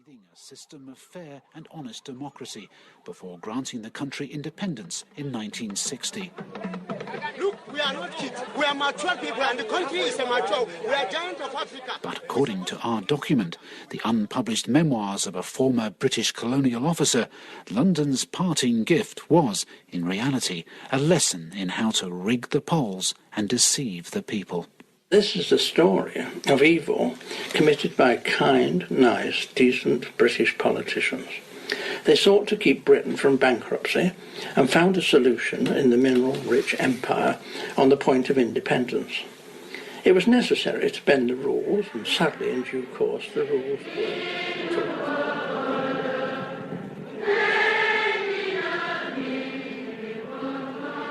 A system of fair and honest democracy before granting the country independence in 1960. Look, we are not kids. We are mature people and the country is mature. We are giants of Africa. But according to our document, the unpublished memoirs of a former British colonial officer, London's parting gift was, in reality, a lesson in how to rig the polls and deceive the people. This is the story of evil committed by kind, nice, decent British politicians. They sought to keep Britain from bankruptcy and found a solution in the mineral-rich empire on the point of independence. It was necessary to bend the rules, and sadly, in due course, the rules were.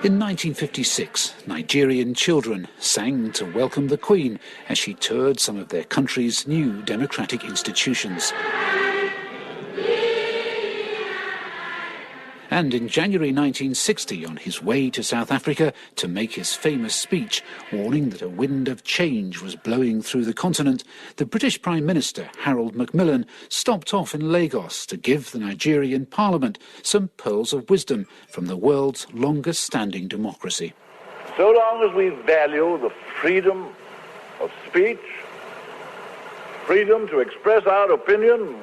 In 1956, Nigerian children sang to welcome the Queen as she toured some of their country's new democratic institutions. And in January 1960, on his way to South Africa to make his famous speech, warning that a wind of change was blowing through the continent, the British Prime Minister, Harold Macmillan, stopped off in Lagos to give the Nigerian Parliament some pearls of wisdom from the world's longest-standing democracy. So long as we value the freedom of speech, freedom to express our opinions,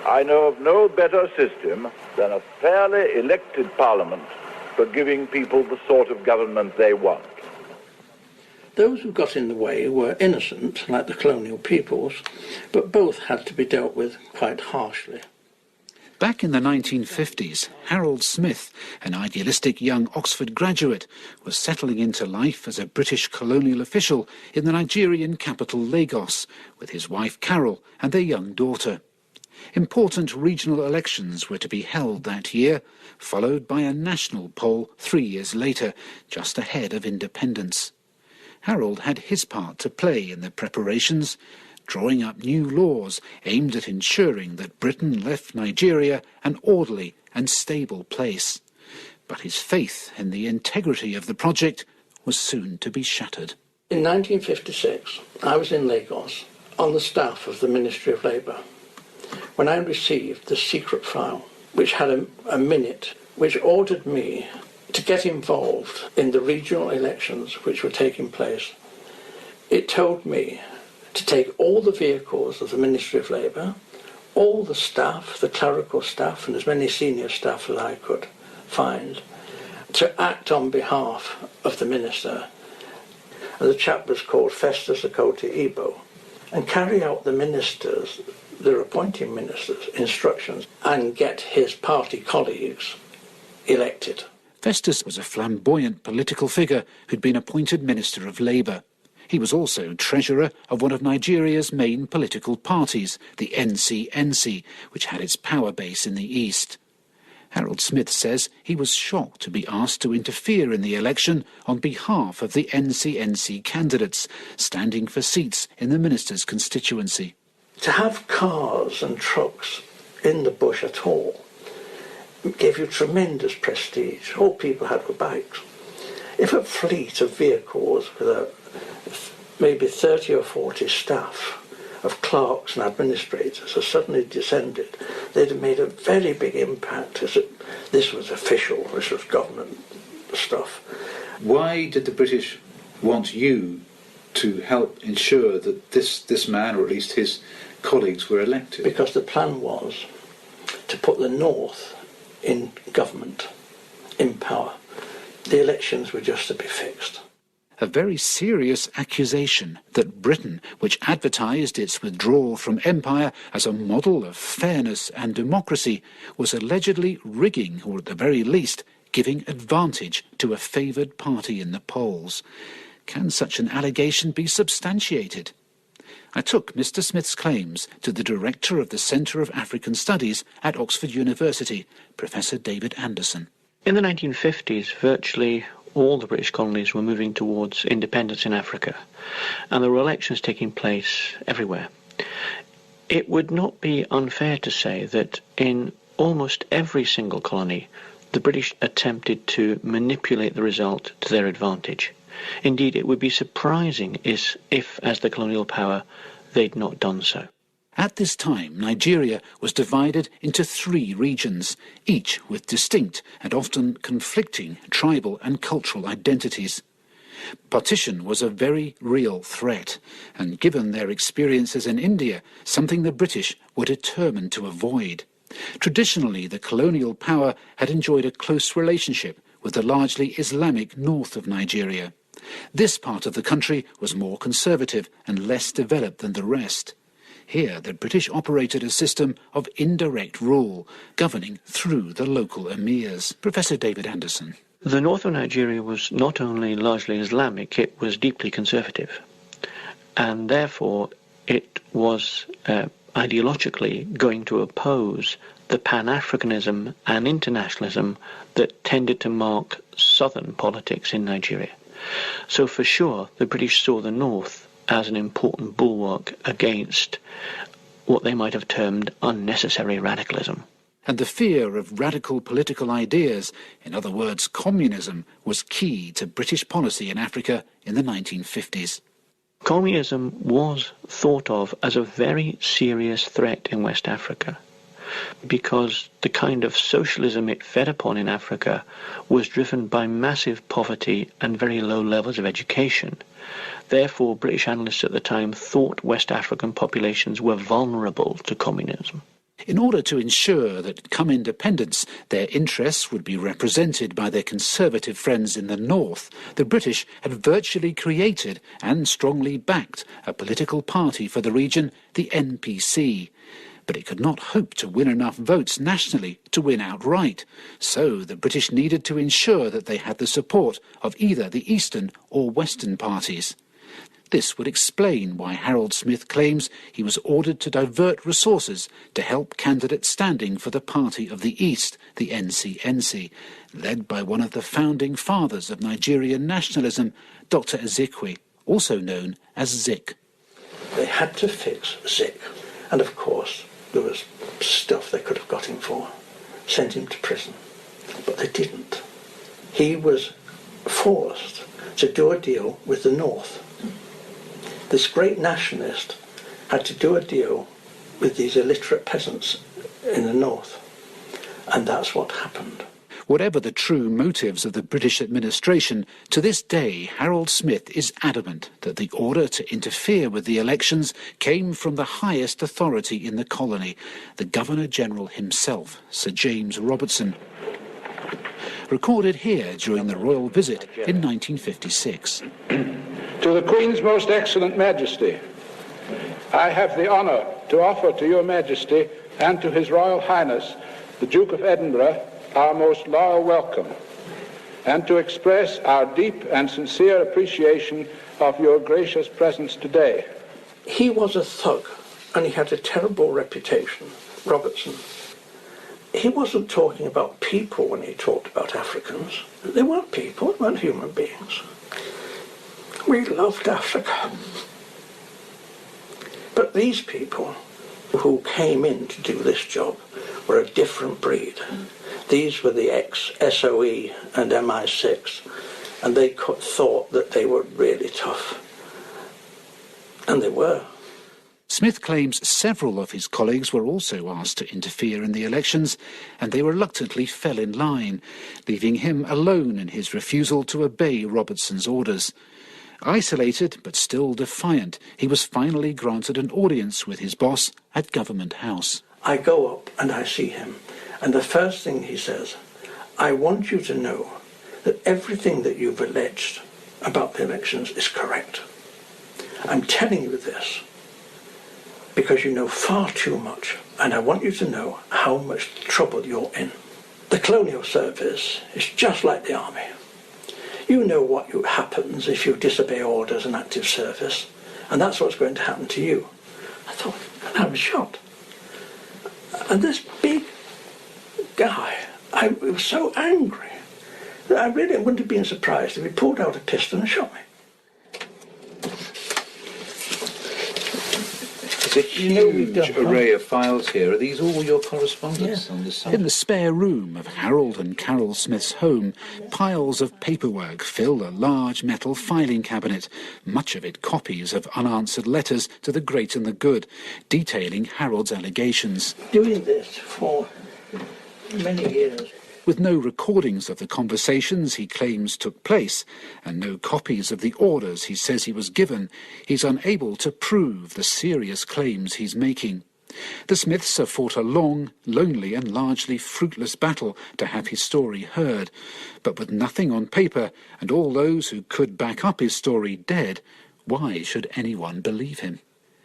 I know of no better system than a fairly elected parliament for giving people the sort of government they want. Those who got in the way were innocent, like the colonial peoples, but both had to be dealt with quite harshly. Back in the 1950s, Harold Smith, an idealistic young Oxford graduate, was settling into life as a British colonial official in the Nigerian capital Lagos, with his wife Carol and their young daughter. Important regional elections were to be held that year, followed by a national poll 3 years later, just ahead of independence. Harold had his part to play in the preparations, drawing up new laws aimed at ensuring that Britain left Nigeria an orderly and stable place. But his faith in the integrity of the project was soon to be shattered. In 1956, I was in Lagos on the staff of the Ministry of Labour when I received the secret file, which had a minute which ordered me to get involved in the regional elections which were taking place. It told me to take all the vehicles of the Ministry of Labour, all the staff, the clerical staff, and as many senior staff as I could find, to act on behalf of the minister. And the chap was called Festus Akoti Igbo, and carry out the ministers, their appointing ministers' instructions, and get his party colleagues elected. Festus was a flamboyant political figure who'd been appointed Minister of Labour. He was also treasurer of one of Nigeria's main political parties, the NCNC, which had its power base in the east. Harold Smith says he was shocked to be asked to interfere in the election on behalf of the NCNC candidates, standing for seats in the minister's constituency. To have cars and trucks in the bush at all gave you tremendous prestige. All people had were bikes. If a fleet of vehicles with maybe 30 or 40 staff of clerks and administrators had suddenly descended, they'd have made a very big impact. This was official, this was government stuff. Why did the British want you to help ensure that this man, or at least his colleagues, were elected? Because the plan was to put the North in government, in power. The elections were just to be fixed. A very serious accusation that Britain, which advertised its withdrawal from empire as a model of fairness and democracy, was allegedly rigging, or at the very least, giving advantage to a favoured party in the polls. Can such an allegation be substantiated? I took Mr. Smith's claims to the director of the Centre of African Studies at Oxford University, Professor David Anderson. In the 1950s, virtually all the British colonies were moving towards independence in Africa, and there were elections taking place everywhere. It would not be unfair to say that in almost every single colony, the British attempted to manipulate the result to their advantage. Indeed, it would be surprising if, as the colonial power, they'd not done so. At this time, Nigeria was divided into 3 regions, each with distinct and often conflicting tribal and cultural identities. Partition was a very real threat, and given their experiences in India, something the British were determined to avoid. Traditionally, the colonial power had enjoyed a close relationship with the largely Islamic north of Nigeria. This part of the country was more conservative and less developed than the rest. Here, the British operated a system of indirect rule, governing through the local emirs. Professor David Anderson. The north of Nigeria was not only largely Islamic, it was deeply conservative. And therefore, it was ideologically going to oppose the Pan-Africanism and internationalism that tended to mark southern politics in Nigeria. So for sure, the British saw the north as an important bulwark against what they might have termed unnecessary radicalism. And the fear of radical political ideas, in other words communism, was key to British policy in Africa in the 1950s. Communism was thought of as a very serious threat in West Africa, because the kind of socialism it fed upon in Africa was driven by massive poverty and very low levels of education. Therefore, British analysts at the time thought West African populations were vulnerable to communism. In order to ensure that, come independence, their interests would be represented by their conservative friends in the north, the British had virtually created and strongly backed a political party for the region, the NPC. But it could not hope to win enough votes nationally to win outright. So the British needed to ensure that they had the support of either the Eastern or Western parties. This would explain why Harold Smith claims he was ordered to divert resources to help candidates standing for the Party of the East, the NCNC, led by one of the founding fathers of Nigerian nationalism, Dr. Ezekwe, also known as Zik. They had to fix Zik, and of course there was stuff they could have got him for, sent him to prison, but they didn't. He was forced to do a deal with the North. This great nationalist had to do a deal with these illiterate peasants in the north, and that's what happened. Whatever the true motives of the British administration, to this day Harold Smith is adamant that the order to interfere with the elections came from the highest authority in the colony, the Governor-General himself, Sir James Robertson. Recorded here during the royal visit in 1956. To the Queen's Most Excellent Majesty, I have the honour to offer to your Majesty and to His Royal Highness, the Duke of Edinburgh, our most loyal welcome, and to express our deep and sincere appreciation of your gracious presence today. He was a thug, and he had a terrible reputation, Robertson. He wasn't talking about people when he talked about Africans. They weren't people, they weren't human beings. We loved Africa. But these people who came in to do this job were a different breed. These were the ex-SOE and MI6, and they thought that they were really tough. And they were. Smith claims several of his colleagues were also asked to interfere in the elections, and they reluctantly fell in line, leaving him alone in his refusal to obey Robertson's orders. Isolated but still defiant, he was finally granted an audience with his boss at Government House. I go up and I see him, and the first thing he says, I want you to know that everything that you've alleged about the elections is correct. I'm telling you this because you know far too much, and I want you to know how much trouble you're in. The colonial service is just like the army. You know what happens if you disobey orders in active service, and that's what's going to happen to you. I thought, and I was shocked. And this big guy, I was so angry that I really wouldn't have been surprised if he pulled out a pistol and shot me. There's a huge array of files here. Are these all your correspondence on this side? In the spare room of Harold and Carol Smith's home, piles of paperwork fill a large metal filing cabinet, much of it copies of unanswered letters to the great and the good, detailing Harold's allegations. Doing this for many years. With no recordings of the conversations he claims took place, and no copies of the orders he says he was given, he's unable to prove the serious claims he's making. The Smiths have fought a long, lonely and largely fruitless battle to have his story heard, but with nothing on paper and all those who could back up his story dead, why should anyone believe him?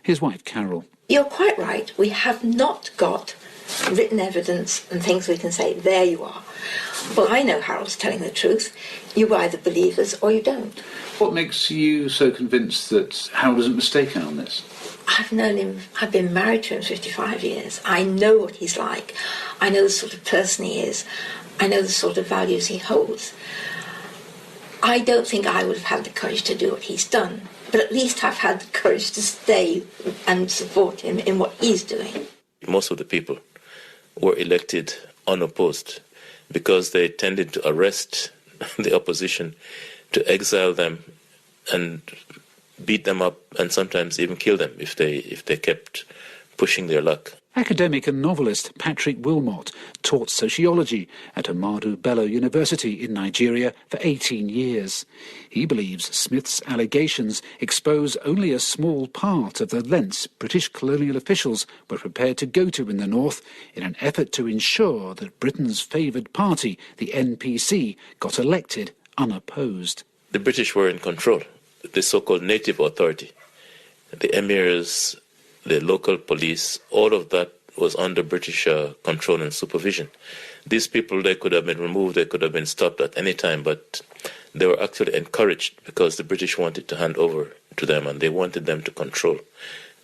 His wife, Carol. You're quite right. We have not got written evidence and things we can say, there you are. Well, I know Harold's telling the truth. You either believe us or you don't. What makes you so convinced that Harold isn't mistaken on this? I've known him, I've been married to him 55 years. I know what he's like. I know the sort of person he is. I know the sort of values he holds. I don't think I would have had the courage to do what he's done, but at least I've had the courage to stay and support him in what he's doing. Most of the people were elected unopposed because they tended to arrest the opposition, to exile them and beat them up and sometimes even kill them if they kept pushing their luck. Academic and novelist Patrick Wilmot taught sociology at Ahmadu Bello University in Nigeria for 18 years. He believes Smith's allegations expose only a small part of the lengths British colonial officials were prepared to go to in the north in an effort to ensure that Britain's favoured party, the NPC, got elected unopposed. The British were in control, the so-called native authority, the emirs, the local police, all of that was under British control and supervision. These people, they could have been removed, they could have been stopped at any time, but they were actually encouraged because the British wanted to hand over to them and they wanted them to control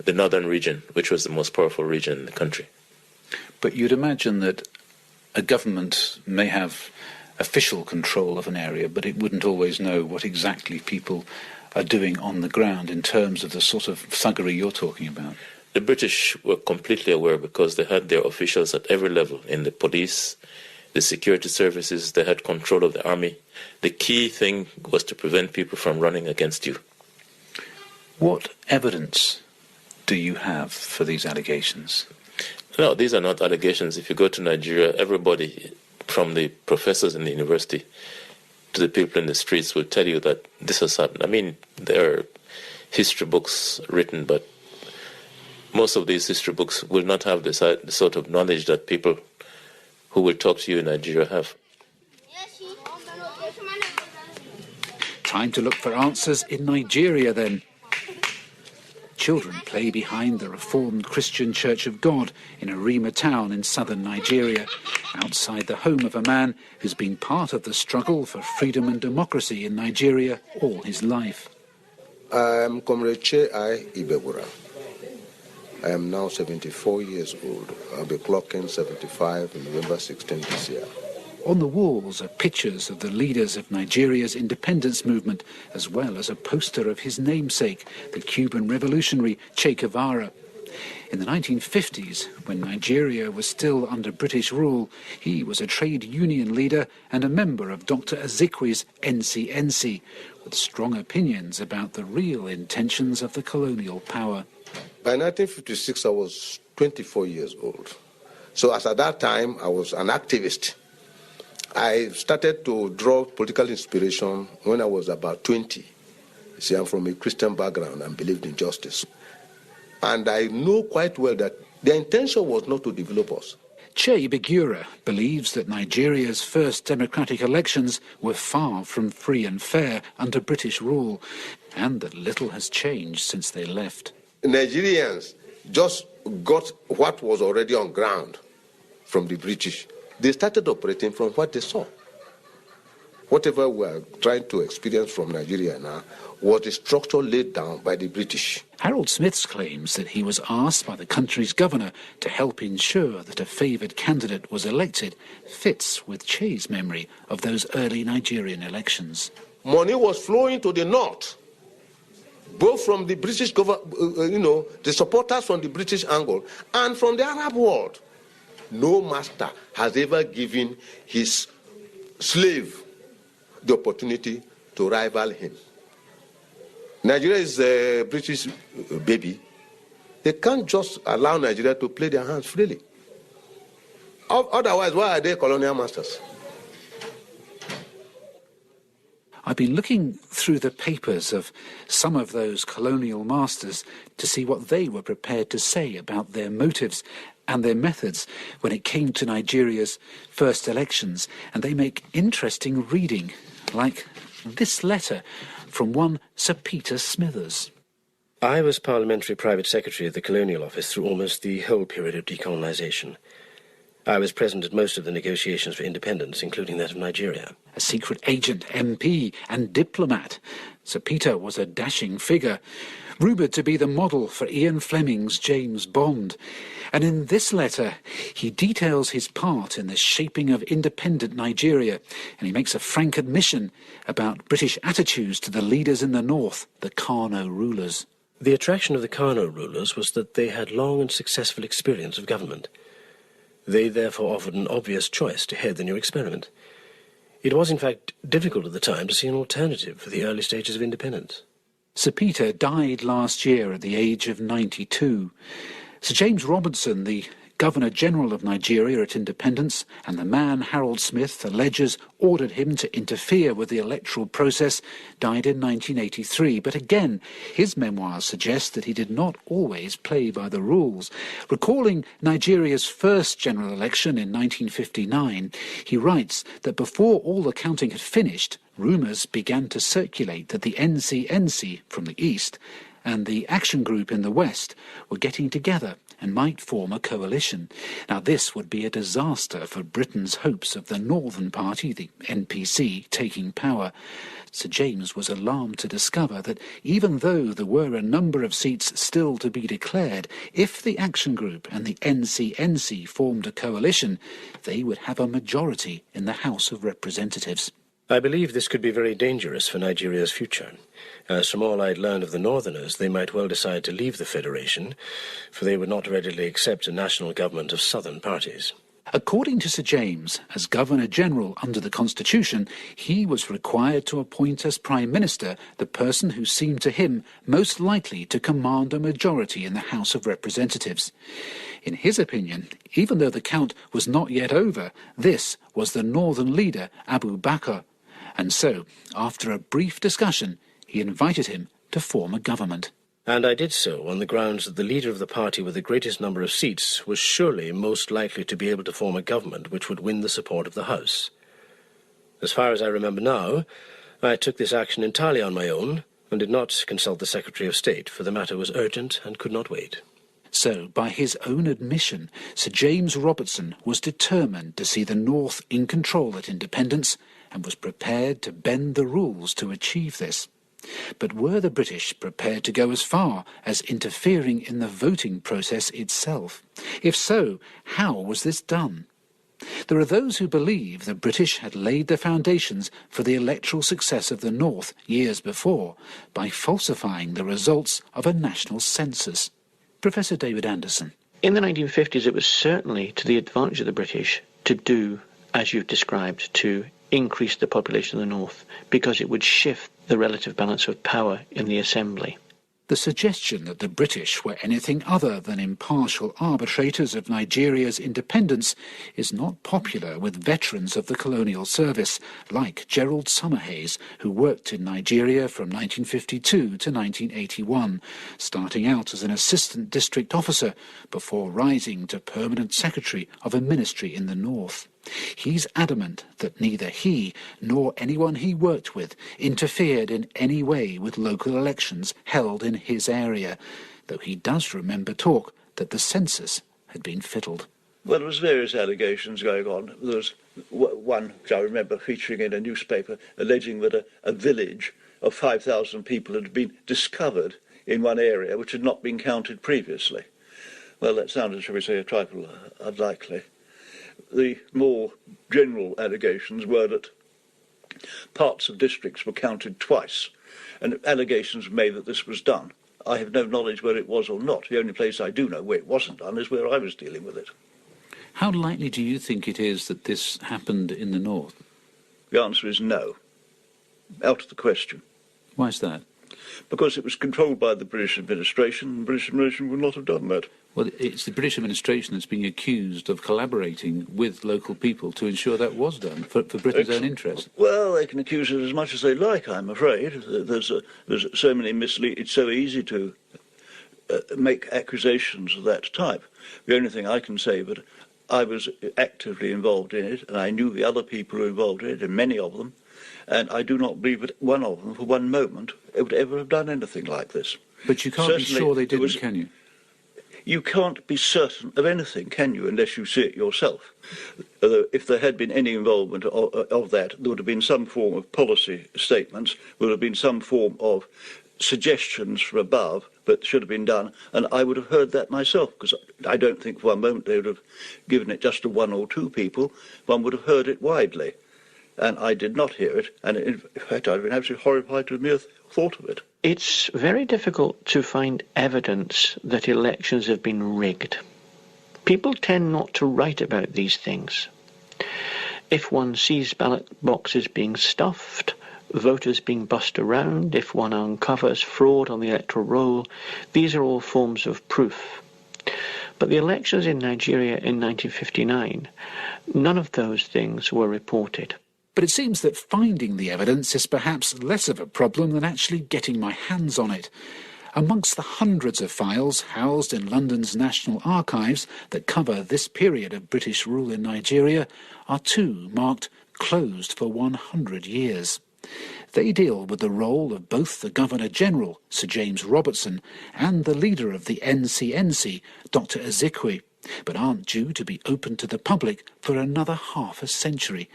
the northern region, which was the most powerful region in the country. But you'd imagine that a government may have official control of an area, but it wouldn't always know what exactly people are doing on the ground in terms of the sort of thuggery you're talking about. The British were completely aware because they had their officials at every level, in the police, the security services, they had control of the army. The key thing was to prevent people from running against you. What evidence do you have for these allegations? No, these are not allegations. If you go to Nigeria, everybody, from the professors in the university to the people in the streets, will tell you that this has happened. I mean, there are history books written, but most of these history books will not have the sort of knowledge that people who will talk to you in Nigeria have. Time to look for answers in Nigeria then. Children play behind the Reformed Christian Church of God in Arima town in southern Nigeria, outside the home of a man who's been part of the struggle for freedom and democracy in Nigeria all his life. I am Comrade Che I Ibewura. I am now 74 years old. I'll be clocking 75 in November 16 this year. On the walls are pictures of the leaders of Nigeria's independence movement, as well as a poster of his namesake, the Cuban revolutionary Che Guevara. In the 1950s, when Nigeria was still under British rule, he was a trade union leader and a member of Dr. Azikwe's NCNC, with strong opinions about the real intentions of the colonial power. By 1956, I was 24 years old. So as at that time, I was an activist. I started to draw political inspiration when I was about 20. You see, I'm from a Christian background and believed in justice. And I know quite well that their intention was not to develop us. Che Guevara believes that Nigeria's first democratic elections were far from free and fair under British rule, and that little has changed since they left. Nigerians just got what was already on ground from the British. They started operating from what they saw. Whatever we are trying to experience from Nigeria now was the structure laid down by the British. Harold Smith claims that he was asked by the country's governor to help ensure that a favoured candidate was elected fits with Che's memory of those early Nigerian elections. Money was flowing to the north. both from the British government, the supporters from the British angle, and from the Arab world. No master has ever given his slave the opportunity to rival him. Nigeria is a British baby. They can't just allow Nigeria to play their hands freely. Otherwise, why are they colonial masters? I've been looking through the papers of some of those colonial masters to see what they were prepared to say about their motives and their methods when it came to Nigeria's first elections, and they make interesting reading, like this letter from one Sir Peter Smithers. I was Parliamentary Private Secretary of the Colonial Office through almost the whole period of decolonisation. I was present at most of the negotiations for independence, including that of Nigeria. A secret agent, MP and diplomat, Sir Peter was a dashing figure, rumoured to be the model for Ian Fleming's James Bond. And in this letter, he details his part in the shaping of independent Nigeria, and he makes a frank admission about British attitudes to the leaders in the north, the Kano rulers. The attraction of the Kano rulers was that they had long and successful experience of government. They therefore offered an obvious choice to head the new experiment. It was, in fact, difficult at the time to see an alternative for the early stages of independence. Sir Peter died last year at the age of 92. Sir James Robinson, the Governor-General of Nigeria at independence, and the man Harold Smith alleges ordered him to interfere with the electoral process, died in 1983. But again, his memoirs suggest that he did not always play by the rules. Recalling Nigeria's first general election in 1959, he writes that before all the counting had finished, rumours began to circulate that the NCNC from the east and the Action Group in the west were getting together and might form a coalition. Now this would be a disaster for Britain's hopes of the Northern Party, the NPC, taking power. Sir James was alarmed to discover that even though there were a number of seats still to be declared, if the Action Group and the NCNC formed a coalition, they would have a majority in the House of Representatives. I believe this could be very dangerous for Nigeria's future. As from all I'd learned of the Northerners, they might well decide to leave the Federation, for they would not readily accept a national government of Southern parties. According to Sir James, as Governor-General under the Constitution, he was required to appoint as Prime Minister the person who seemed to him most likely to command a majority in the House of Representatives. In his opinion, even though the count was not yet over, this was the Northern leader, Abu Bakr. And so, after a brief discussion, he invited him to form a government. And I did so on the grounds that the leader of the party with the greatest number of seats was surely most likely to be able to form a government which would win the support of the House. As far as I remember now, I took this action entirely on my own and did not consult the Secretary of State, for the matter was urgent and could not wait. So, by his own admission, Sir James Robertson was determined to see the North in control at independence and was prepared to bend the rules to achieve this. But were the British prepared to go as far as interfering in the voting process itself? If so, how was this done? There are those who believe the British had laid the foundations for the electoral success of the North years before by falsifying the results of a national census. Professor David Anderson. In the 1950s, it was certainly to the advantage of the British to do, as you've described, to increase the population of the North, because it would shift the relative balance of power in the Assembly. The suggestion that the British were anything other than impartial arbitrators of Nigeria's independence is not popular with veterans of the colonial service, like Gerald Summerhays, who worked in Nigeria from 1952 to 1981, starting out as an assistant district officer before rising to permanent secretary of a ministry in the north. He's adamant that neither he nor anyone he worked with interfered in any way with local elections held in his area, though he does remember talk that the census had been fiddled. Well, there was various allegations going on. There was one, which I remember featuring in a newspaper, alleging that a village of 5,000 people had been discovered in one area which had not been counted previously. Well, that sounded, shall we say, a trifle unlikely. The more general allegations were that parts of districts were counted twice, and allegations were made that this was done. I have no knowledge where it was or not. The only place I do know where it wasn't done is where I was dealing with it. How likely do you think it is that this happened in the north? The answer is no. Out of the question. Why is that? Because it was controlled by the British administration, and the British administration would not have done that. Well, it's the British administration that's being accused of collaborating with local people to ensure that was done for Britain's own interest. Well, they can accuse it as much as they like, I'm afraid. There's so many it's so easy to make accusations of that type. The only thing I can say, but I was actively involved in it, and I knew the other people who were involved in it, and many of them, and I do not believe that one of them, for one moment, would ever have done anything like this. But you can't be sure they didn't, can you? You can't be certain of anything, can you, unless you see it yourself? Although if there had been any involvement of that, there would have been some form of policy statements, there would have been some form of suggestions from above that should have been done, and I would have heard that myself, because I don't think for one moment they would have given it just to one or two people. One would have heard it widely, and I did not hear it, and in fact I've been absolutely horrified to the mere thought of it. It's very difficult to find evidence that elections have been rigged. People tend not to write about these things. If one sees ballot boxes being stuffed, voters being bussed around, if one uncovers fraud on the electoral roll, these are all forms of proof. But the elections in Nigeria in 1959, none of those things were reported. But it seems that finding the evidence is perhaps less of a problem than actually getting my hands on it. Amongst the hundreds of files housed in London's National Archives that cover this period of British rule in Nigeria are two marked closed for 100 years. They deal with the role of both the Governor-General, Sir James Robertson, and the leader of the NCNC, Dr. Ezekwe, but aren't due to be open to the public for another half a century.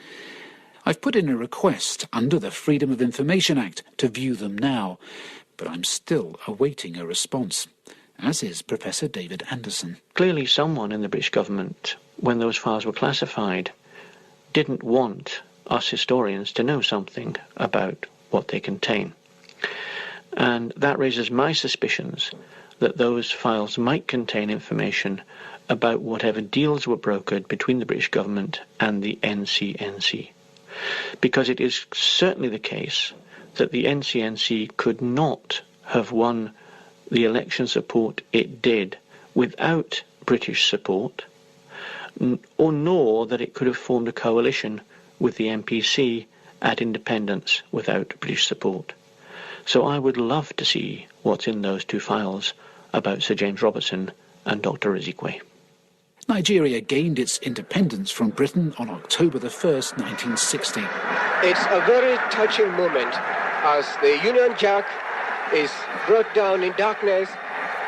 I've put in a request under the Freedom of Information Act to view them now, but I'm still awaiting a response, as is Professor David Anderson. Clearly someone in the British government, when those files were classified, didn't want us historians to know something about what they contain. And that raises my suspicions that those files might contain information about whatever deals were brokered between the British government and the NCNC. Because it is certainly the case that the NCNC could not have won the election support it did without British support, or nor that it could have formed a coalition with the MPC at independence without British support. So I would love to see what's in those two files about Sir James Robertson and Dr. Ezekwe. Nigeria gained its independence from Britain on October the 1st, 1960. It's a very touching moment as the Union Jack is brought down in darkness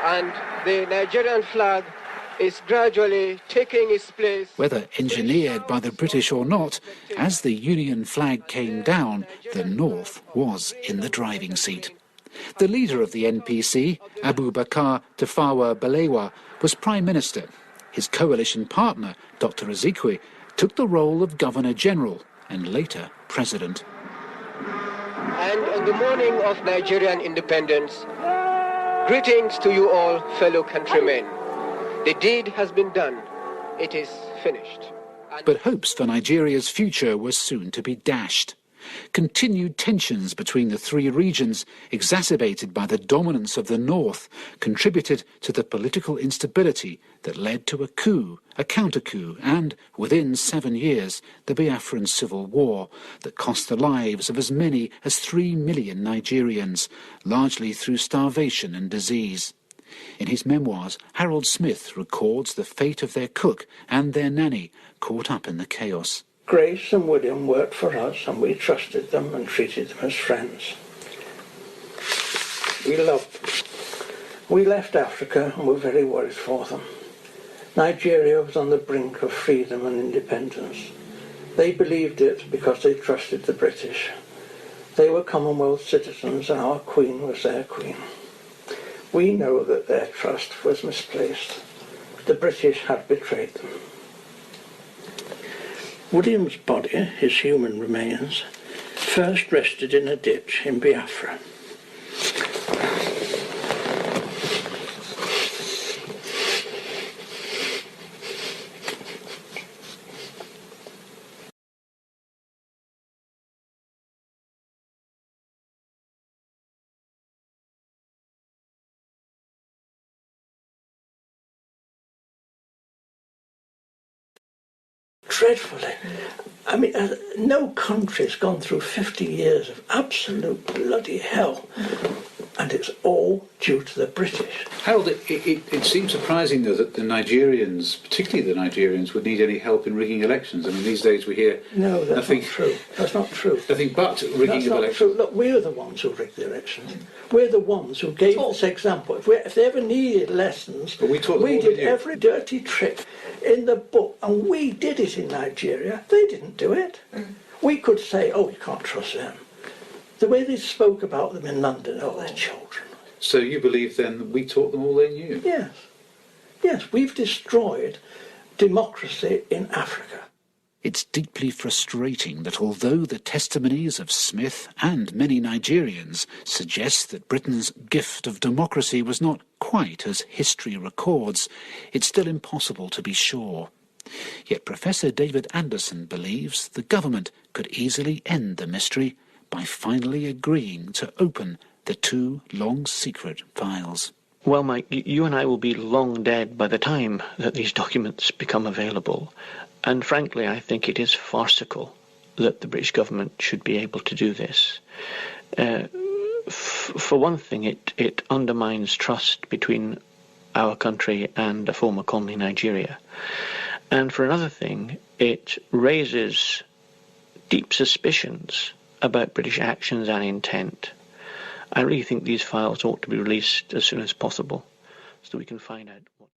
and the Nigerian flag is gradually taking its place. Whether engineered by the British or not, as the Union flag came down, the North was in the driving seat. The leader of the NPC, Abubakar Tafawa Balewa, was Prime Minister. His coalition partner, Dr. Ezekwe, took the role of Governor-General and later President. And on the morning of Nigerian independence, greetings to you all, fellow countrymen. The deed has been done. It is finished. But hopes for Nigeria's future were soon to be dashed. Continued tensions between the three regions, exacerbated by the dominance of the North, contributed to the political instability that led to a coup, a counter-coup, and, within 7 years, the Biafran Civil War that cost the lives of as many as 3 million Nigerians, largely through starvation and disease. In his memoirs, Harold Smith records the fate of their cook and their nanny caught up in the chaos. Grace and William worked for us, and we trusted them and treated them as friends. We loved them. We left Africa and were very worried for them. Nigeria was on the brink of freedom and independence. They believed it because they trusted the British. They were Commonwealth citizens and our Queen was their Queen. We know that their trust was misplaced. The British had betrayed them. William's body, his human remains, first rested in a ditch in Biafra. dreadfully. I mean, no country's gone through 50 years of absolute bloody hell, and it's all due to the British. Harold, it seems surprising, though, that the Nigerians, particularly the Nigerians, would need any help in rigging elections. I mean, these days we hear no, that's nothing. Not true. That's not true. Nothing but rigging that's of not elections. True. Look, we're the ones who rigged the elections. We're the ones who gave this example. If they ever needed lessons, we did every dirty trick in the book, and we did it in Nigeria. They didn't do it. We could say, oh, you can't trust them. The way they spoke about them in London, oh, they're children. So you believe then that we taught them all they knew? Yes. Yes, we've destroyed democracy in Africa. It's deeply frustrating that although the testimonies of Smith and many Nigerians suggest that Britain's gift of democracy was not quite as history records, it's still impossible to be sure. Yet Professor David Anderson believes the government could easily end the mystery by finally agreeing to open the two long-secret files. Well, Mike, you and I will be long dead by the time that these documents become available. And frankly, I think it is farcical that the British government should be able to do this. For one thing, it undermines trust between our country and a former colony, Nigeria. And for another thing, it raises deep suspicions about British actions and intent. I really think these files ought to be released as soon as possible so that we can find out what